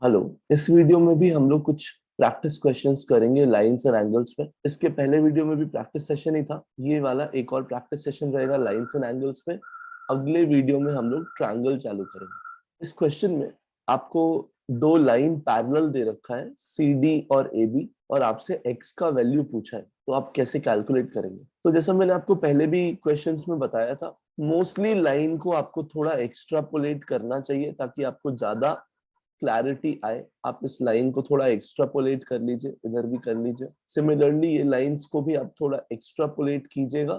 Hello. इस video में भी हम लोग कुछ प्रैक्टिस क्वेश्चंस करेंगे लाइंस एंड एंगल्स पे। इसके पहले वीडियो में भी प्रैक्टिस सेशन ही था, ये वाला एक और प्रैक्टिस सेशन रहेगा लाइंस एंड एंगल्स पे। अगले वीडियो में हम लोग ट्रायंगल चालू करेंगे। इस क्वेश्चन में आपको दो लाइन पैरेलल दे रखा है, सी डी और ए बी, और आपसे एक्स का वैल्यू पूछा है, तो आप कैसे कैलकुलेट करेंगे। तो जैसा मैंने आपको पहले भी क्वेश्चंस में बताया था, मोस्टली लाइन को आपको थोड़ा एक्स्ट्रापोलेट करना चाहिए ताकि आपको ज्यादा क्लैरिटी आए। आप इस लाइन को थोड़ा एक्स्ट्रापोलेट कर लीजिए, इधर भी कर लीजिए। सिमिलरली ये लाइंस को भी आप थोड़ा एक्स्ट्रापोलेट कीजिएगा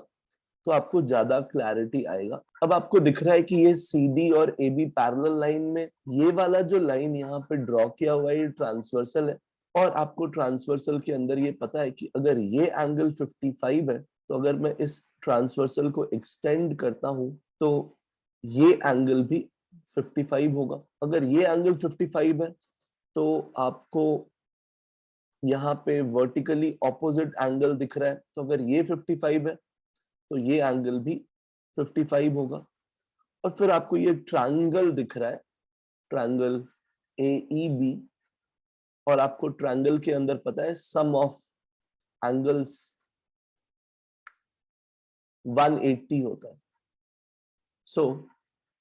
तो आपको ज्यादा क्लैरिटी आएगा। अब आपको दिख रहा है कि ये सी डी और ए बी पैरेलल लाइन में ये वाला जो लाइन यहाँ पे ड्रॉ किया हुआ है ये ट्रांसवर्सल है। और आपको ट्रांसवर्सल के अंदर ये पता है कि अगर ये एंगल 55 है, तो अगर मैं इस ट्रांसवर्सल को एक्सटेंड करता हूं तो ये एंगल भी 55 होगा। अगर ये एंगल 55 है तो आपको यहाँ पे वर्टिकली ऑपोजिट एंगल दिख रहा है, तो अगर ये 55 है तो ये एंगल भी 55 होगा। और फिर आपको ये ट्रायंगल दिख रहा है, ट्रायंगल ए ई बी, और आपको ट्रायंगल के अंदर पता है सम ऑफ एंगल्स 180 होता है। सो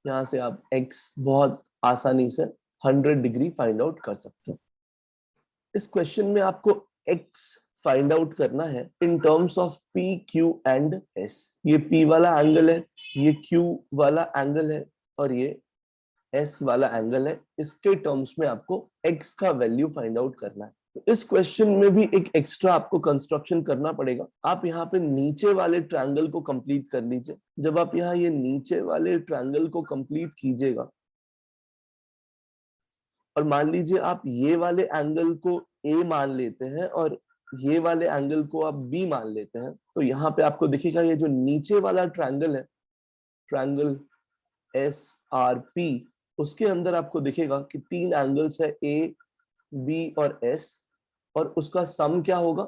यहाँ से आप x बहुत आसानी से 100 डिग्री फाइंड आउट कर सकते हैं। इस क्वेश्चन में आपको x फाइंड आउट करना है इन terms of p q and s। ये p वाला एंगल है, ये q वाला एंगल है, और ये s वाला एंगल है। इसके टर्म्स में आपको x का वैल्यू फाइंड आउट करना है। तो इस क्वेश्चन में भी एक एक्स्ट्रा आपको कंस्ट्रक्शन करना पड़ेगा। आप यहाँ पे नीचे वाले ट्रायंगल को कंप्लीट कर लीजिए। जब आप यहाँ ये नीचे वाले ट्रायंगल को कंप्लीट कीजिएगा और मान लीजिए आप ये वाले एंगल को A मान लेते हैं और ये वाले एंगल को आप B मान लेते हैं, तो यहाँ पे आपको दिखेगा ये जो नीचे वाला ट्रायंगल है, ट्रायंगल एस आर पी, उसके अंदर आपको दिखेगा कि तीन एंगल्स है A B और S, और उसका सम क्या होगा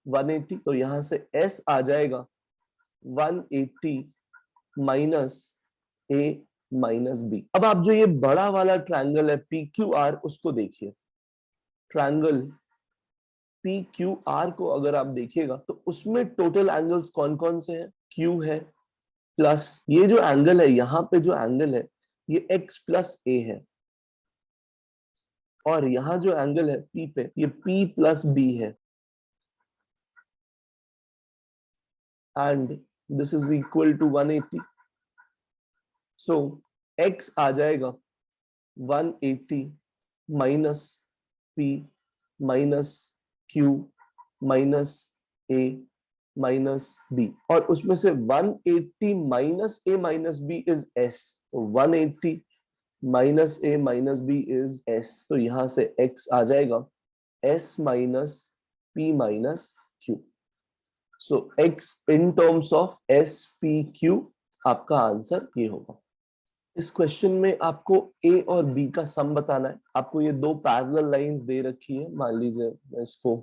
180। तो यहाँ से S आ जाएगा 180 माइनस A माइनस बी। अब आप जो ये बड़ा वाला ट्रायंगल है पी क्यू आर, उसको देखिए। ट्रायंगल पी क्यू आर को अगर आप देखिएगा तो उसमें टोटल एंगल्स कौन कौन से हैं। Q है, प्लस ये जो एंगल है, यहाँ पे जो एंगल है ये x प्लस ए है, और यहाँ जो एंगल है P पे, ये P प्लस बी है, and this is equal to 180। So x आ जाएगा 180 minus P minus Q minus A minus B, और उसमें से 180 minus A minus B is S। तो 180 minus A minus B is S। तो यहां से x आ जाएगा S minus P minus Q। So x in terms of S P Q, आपका आंसर ये होगा। इस क्वेश्चन में आपको A और B का सम बताना है। आपको ये दो पैरेलल लाइंस दे रखी है, मान लीजिए मैं इसको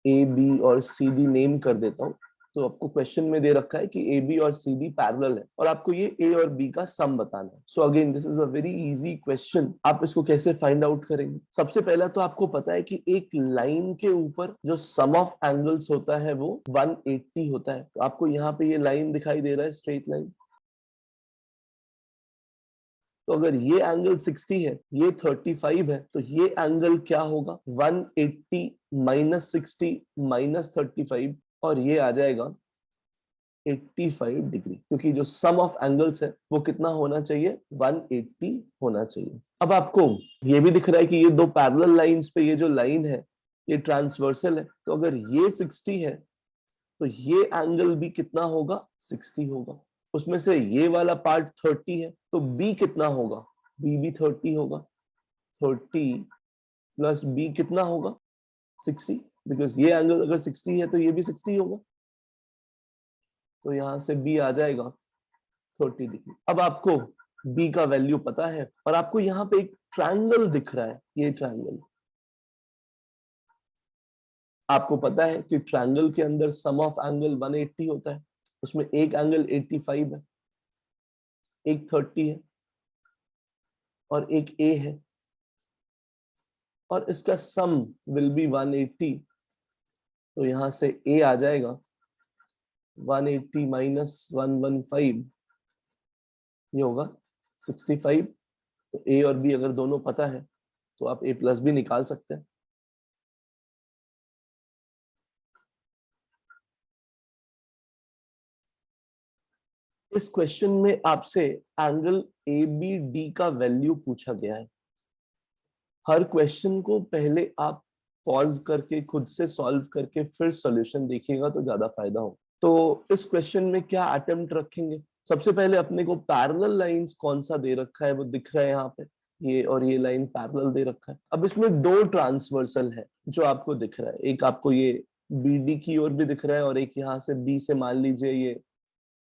ए बी और सी डी नेम कर देता हूँ। तो आपको क्वेश्चन में दे रखा है कि ए बी और सी डी पैरेलल है, और आपको ये ए और बी का सम बताना है। So again this is a very easy question. आप इसको कैसे फाइंड आउट करेंगे। सबसे पहला तो आपको पता है कि एक लाइन के ऊपर जो सम ऑफ एंगल्स होता है वो 180 होता है। तो आपको यहाँ पे ये लाइन दिखाई दे रहा है, स्ट्रेट लाइन। तो अगर ये एंगल 60 है, ये 35 है, तो ये एंगल क्या होगा 180 माइनस 60 माइनस 35, और ये आ जाएगा 85 डिग्री, क्योंकि जो सम ऑफ एंगल्स है वो कितना होना चाहिए 180 होना चाहिए। अब आपको ये भी दिख रहा है कि ये दो पैरेलल लाइंस पे ये जो लाइन है ये ट्रांसवर्सल है। तो अगर ये 60 है तो ये एंगल भी कितना होगा 60 होगा। उसमें से ये वाला पार्ट 30 है, तो बी कितना होगा, बी भी 30 होगा। 30 प्लस बी कितना होगा 60, बिकॉज ये एंगल अगर 60 है तो ये भी 60 होगा। तो यहां से बी आ जाएगा 30 डिग्री। अब आपको बी का वैल्यू पता है, और आपको यहाँ पे एक ट्रायंगल दिख रहा है, ये ट्रायंगल। आपको पता है कि ट्रायंगल के अंदर सम ऑफ एंगल 180 होता है। उसमें एक एंगल 85 है, एक 30 है, और एक ए है। और इसका सम विल बी 180, तो यहां से a आ जाएगा 180 माइनस 115, ये होगा 65। तो a और b अगर दोनों पता है तो आप a प्लस भी निकाल सकते हैं। इस क्वेश्चन में आपसे एंगल ABD का वैल्यू पूछा गया है। हर क्वेश्चन को पहले आप पॉज करके खुद से सॉल्व करके फिर सॉल्यूशन देखिएगा तो ज्यादा फायदा हो। तो इस क्वेश्चन में क्या अटेम्प्ट रखेंगे? सबसे पहले अपने को पैरेलल लाइंस कौन सा दे रखा है वो दिख रहा है यहाँ पे, ये और ये लाइन पैरेलल दे रखा है। अब इसमें दो ट्रांसवर्सल है जो आपको दिख रहा है, एक आपको ये BD की ओर भी दिख रहा है और एक यहाँ से B से मान लीजिए ये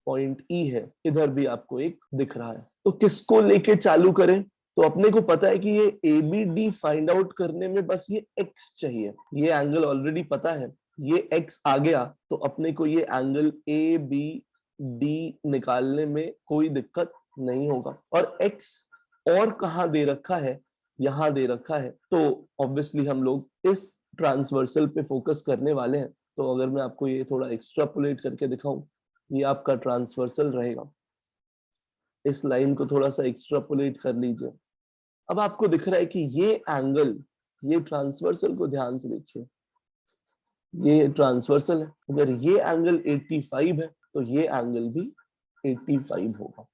पॉइंट E है, इधर भी आपको एक दिख रहा है। तो किसको लेके चालू करें? तो अपने को पता है कि ये ABD फाइंड आउट करने में बस ये x चाहिए, ये एंगल ऑलरेडी पता है, ये x आ गया तो अपने को ये एंगल ABD निकालने में कोई दिक्कत नहीं होगा। और x और कहाँ दे रखा है? यहाँ दे रखा है, तो ऑब्वियसली हम लोग इस ट्रांसवर्सल पे फोकस करने वाले हैं। तो अगर मैं आपको ये थोड़ा एक्स्ट्रापोलेट करके दिखाऊं, ये आपका ट्रांसवर्सल रहेगा। इस लाइन को थोड़ा सा एक्स्ट्रापोलेट कर लीजिए। अब आपको दिख रहा है कि ये एंगल, ये ट्रांसवर्सल को ध्यान से देखिए, ये ट्रांसवर्सल है। अगर ये एंगल 85 है तो ये एंगल भी 85 होगा।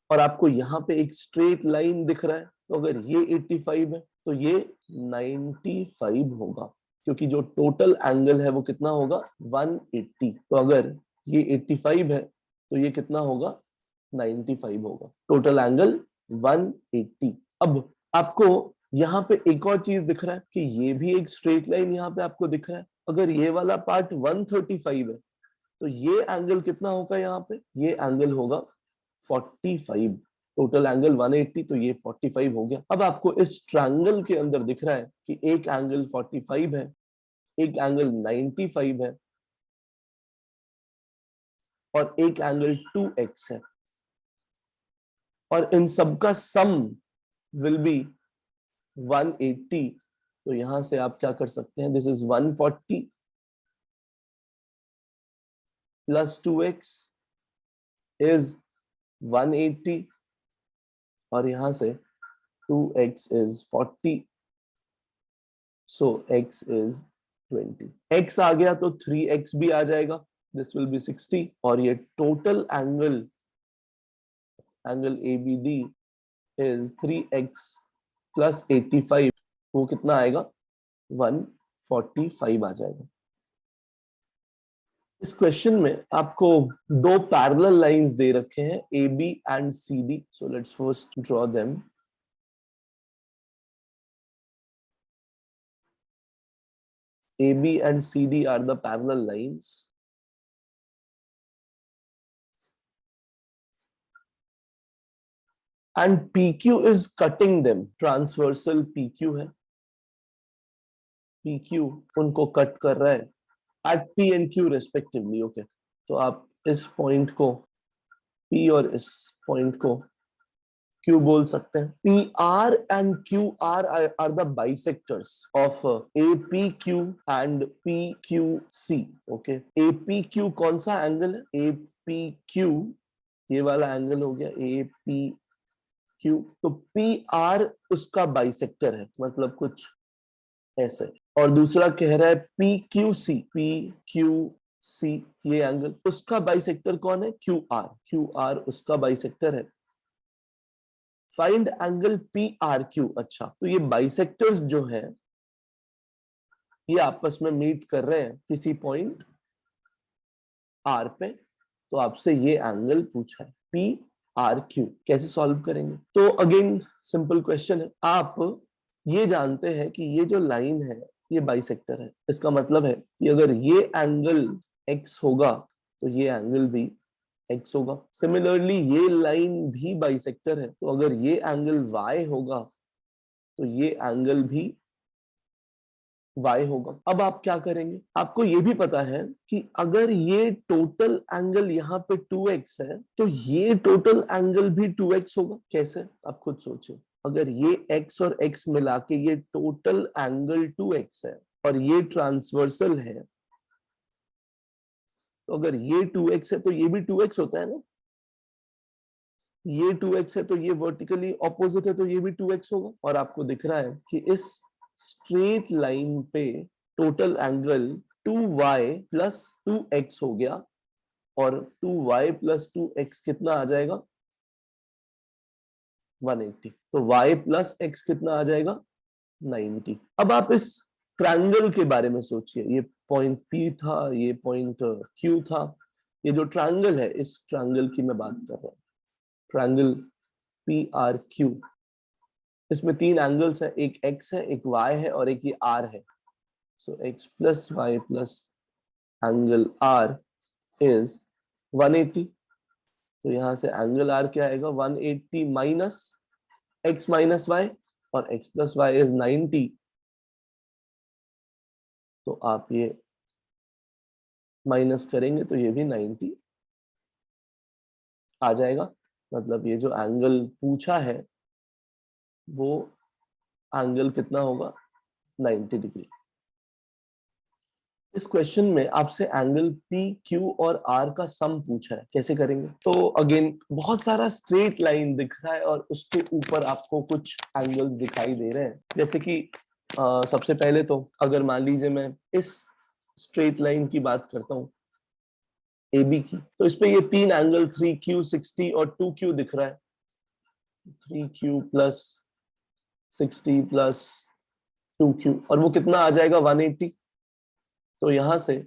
और आपको यहाँ पे एक स्ट्रेट लाइन दिख रहा है, तो अगर ये 85 है तो ये 95 होगा, क्योंकि जो टोटल एंगल है वो कितना होगा? 180। तो अगर ये 85 है तो ये कितना होगा? 95 होगा। Total angle 180। अब आपको यहाँ पे एक और चीज दिख रहा है कि ये भी एक स्ट्रेट लाइन यहाँ पे आपको दिख रहा है। अगर ये वाला पार्ट 135 है तो ये एंगल कितना होगा? यहाँ पे ये एंगल होगा 45। टोटल एंगल 180, तो ये 45 हो गया। अब आपको इस ट्रायंगल के अंदर दिख रहा है कि एक एंगल 45 है, एक एंगल 95 है और एक एंगल 2x है, और इन सबका सम विल बी 180। तो यहां से आप क्या कर सकते हैं? This is 140 plus 2x is 180 और यहां से 2x is 40, so x is 20। x आ गया तो 3x भी आ जाएगा, दिस विल बी 60। और ये total angle ABD is 3x plus 85, वो कितना आएगा? 145 आ जाएगा। इस क्वेश्चन में आपको दो पैरेलल लाइंस दे रखे हैं AB and CD, so let's first draw them. AB and CD are the parallel lines. And PQ is cutting them. Transversal PQ है, PQ उनको कट कर रहा है at P and Q respectively. Okay, तो आप इस पॉइंट को P और इस पॉइंट को Q बोल सकते हैं। PR and QR are the bisectors of APQ and PQC. Okay, APQ कौन सा एंगल है? APQ ये वाला एंगल हो गया APQ। तो PR उसका बाइसेक्टर है, मतलब कुछ ऐसे। और दूसरा कह रहा है PQC ये एंगल, उसका बाइसेक्टर कौन है? QR उसका बाइसेक्टर है। Find angle PRQ। अच्छा, तो ये बाइसेक्टर्स जो है ये आपस में मीट कर रहे हैं किसी पॉइंट R पे, तो आपसे ये एंगल पूछा है PRQ। कैसे सॉल्व करेंगे? तो अगेन सिंपल क्वेश्चन है। आप ये जानते हैं कि ये जो लाइन है ये बाइसेक्टर है, इसका मतलब है कि अगर ये एंगल x होगा तो ये एंगल भी x होगा। सिमिलरली ये लाइन भी बाइसेक्टर है, तो अगर ये एंगल y होगा तो ये एंगल भी y होगा। अब आप क्या करेंगे? आपको ये भी पता है कि अगर ये टोटल एंगल यहाँ पे 2x है तो ये टोटल एंगल भी 2x होगा। कैसे? आप खुद सोचिए। अगर ये x और x मिला के ये टोटल एंगल 2x है और ये ट्रांसवर्सल है, तो अगर ये 2x है तो ये भी 2x होता है ना, ये 2x है तो ये वर्टिकली ऑपोजिट है तो ये भी 2x होगा। और आपको दिख रहा है कि इस स्ट्रेट लाइन पे total angle 2y plus 2x हो गया, और 2y प्लस 2x कितना आ जाएगा, 180। तो y प्लस x कितना आ जाएगा, 90। अब आप इस ट्रायंगल के बारे में सोचिए, ये पॉइंट P था, ये पॉइंट Q था, ये जो ट्रायंगल है इस ट्रायंगल की मैं बात कर रहा हूँ, ट्रायंगल PRQ। इसमें 3 एंगल्स है, एक x है, एक y है और एक ये r है। सो x plus y plus angle r is 180। तो यहां से एंगल r क्या आएगा, 180 माइनस x माइनस y, और x प्लस y इज 90। तो आप ये माइनस करेंगे तो ये भी 90 आ जाएगा। मतलब ये जो एंगल पूछा है वो एंगल कितना होगा, 90 डिग्री। इस क्वेश्चन में आपसे एंगल पी क्यू और आर का सम पूछा है, कैसे करेंगे। तो अगेन बहुत सारा स्ट्रेट लाइन दिख रहा है और उसके ऊपर आपको कुछ एंगल्स दिखाई दे रहे हैं। जैसे कि सबसे पहले तो अगर मान लीजिए मैं इस स्ट्रेट लाइन की बात करता हूँ AB की, तो इस पे ये 3 एंगल 3Q 60 और 2Q दिख रहा है। 3Q प्लस 60 प्लस 2Q, और वो कितना आ जाएगा, 180। तो यहां से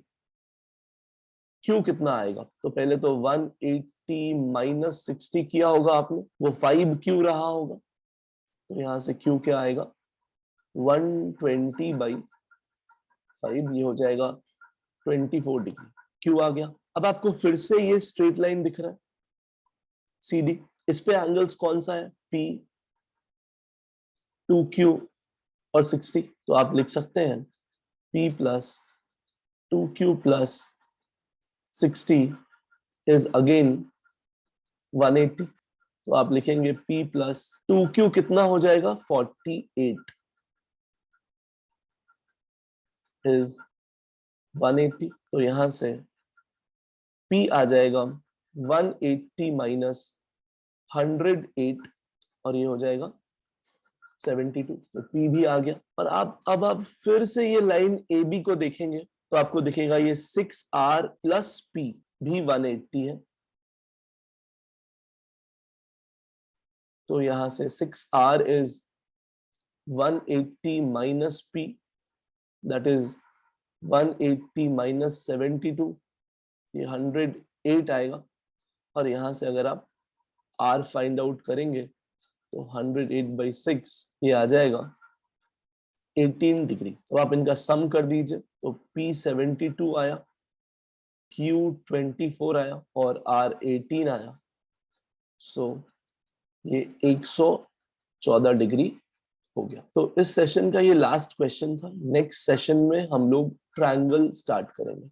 Q कितना आएगा, तो पहले तो 180 माइनस 60 किया होगा आपने, वो 5Q रहा होगा। तो यहां से Q क्या आएगा, 120 बाई 5, ये हो जाएगा 24 डिग्री। Q आ गया। अब आपको फिर से ये स्ट्रेट लाइन दिख रहा है CD, इस पे एंगल्स कौन सा है, P, 2Q और 60। तो आप लिख सकते हैं P plus 2Q plus 60 is again 180। तो आप लिखेंगे P प्लस 2Q कितना हो जाएगा, 48 is 180। तो यहां से P आ जाएगा 180 माइनस 108, और ये हो जाएगा 72। तो P भी आ गया। और अब आप फिर से ये लाइन AB को देखेंगे तो आपको दिखेगा ये 6R प्लस P भी 180 है। तो यहां से 6R is 180 minus P, that is 180 minus 72, ये 108 आएगा। और यहां से अगर आप R फाइंड आउट करेंगे तो 108/6 ये आ जाएगा 18 डिग्री। तो आप इनका सम कर दीजिए, तो P 72 आया, Q 24 आया और R 18 आया। सो ये 114 डिग्री हो गया। तो इस सेशन का ये लास्ट क्वेश्चन था। नेक्स्ट सेशन में हम लोग ट्रायंगल स्टार्ट करेंगे।